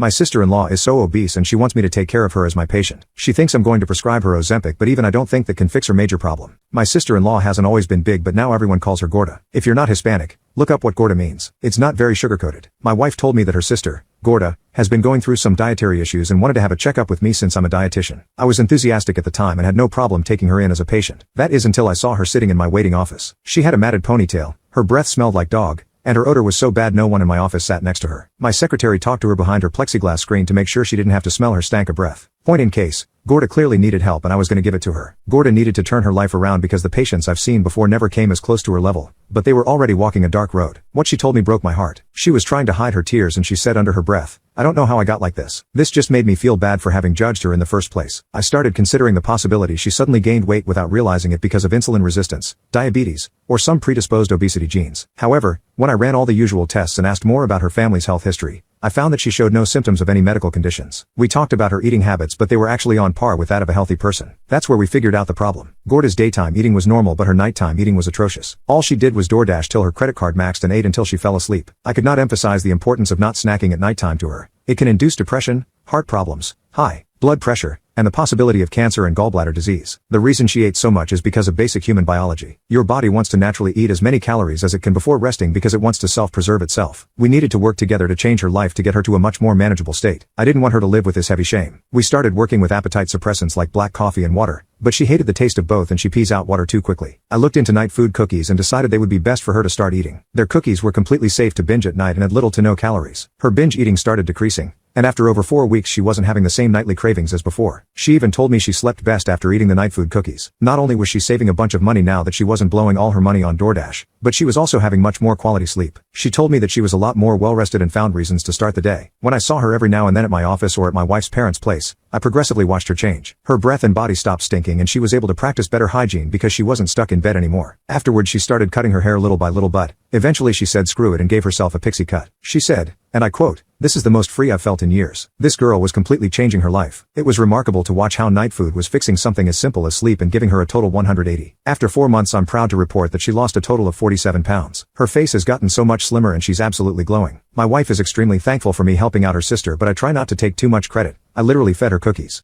My sister-in-law is so obese and she wants me to take care of her as my patient. She thinks I'm going to prescribe her Ozempic, but even I don't think that can fix her major problem. My sister-in-law hasn't always been big, but now everyone calls her Gorda. If you're not Hispanic, look up what Gorda means. It's not very sugar-coated. My wife told me that her sister, Gorda, has been going through some dietary issues and wanted to have a checkup with me since I'm a dietitian. I was enthusiastic at the time and had no problem taking her in as a patient. That is until I saw her sitting in my waiting office. She had a matted ponytail, her breath smelled like dog, and her odor was so bad no one in my office sat next to her. My secretary talked to her behind her plexiglass screen to make sure she didn't have to smell her stank of breath. Point in case, Gorda clearly needed help and I was going to give it to her. Gorda needed to turn her life around because the patients I've seen before never came as close to her level, but they were already walking a dark road. What she told me broke my heart. She was trying to hide her tears and she said under her breath, "I don't know how I got like this." This just made me feel bad for having judged her in the first place. I started considering the possibility she suddenly gained weight without realizing it because of insulin resistance, diabetes, or some predisposed obesity genes. However, when I ran all the usual tests and asked more about her family's health history, I found that she showed no symptoms of any medical conditions. We talked about her eating habits, but they were actually on par with that of a healthy person. That's where we figured out the problem. Gorda's daytime eating was normal, but her nighttime eating was atrocious. All she did was DoorDash till her credit card maxed and ate until she fell asleep. I could not emphasize the importance of not snacking at nighttime to her. It can induce depression, heart problems, high blood pressure, and the possibility of cancer and gallbladder disease. The reason she ate so much is because of basic human biology. Your body wants to naturally eat as many calories as it can before resting because it wants to self-preserve itself. We needed to work together to change her life to get her to a much more manageable state. I didn't want her to live with this heavy shame. We started working with appetite suppressants like black coffee and water, but she hated the taste of both and she pees out water too quickly. I looked into night food cookies and decided they would be best for her to start eating. Their cookies were completely safe to binge at night and had little to no calories. Her binge eating started decreasing, and after over 4 weeks she wasn't having the same nightly cravings as before. She even told me she slept best after eating the night food cookies. Not only was she saving a bunch of money now that she wasn't blowing all her money on DoorDash, but she was also having much more quality sleep. She told me that she was a lot more well-rested and found reasons to start the day. When I saw her every now and then at my office or at my wife's parents' place, I progressively watched her change. Her breath and body stopped stinking and she was able to practice better hygiene because she wasn't stuck in bed anymore. Afterwards she started cutting her hair little by little, but eventually she said screw it and gave herself a pixie cut. She said, and I quote, "This is the most free I've felt in years." This girl was completely changing her life. It was remarkable to watch how night food was fixing something as simple as sleep and giving her a total 180. After 4 months I'm proud to report that she lost a total of 47 pounds. Her face has gotten so much slimmer and she's absolutely glowing. My wife is extremely thankful for me helping out her sister, but I try not to take too much credit. I literally fed her cookies.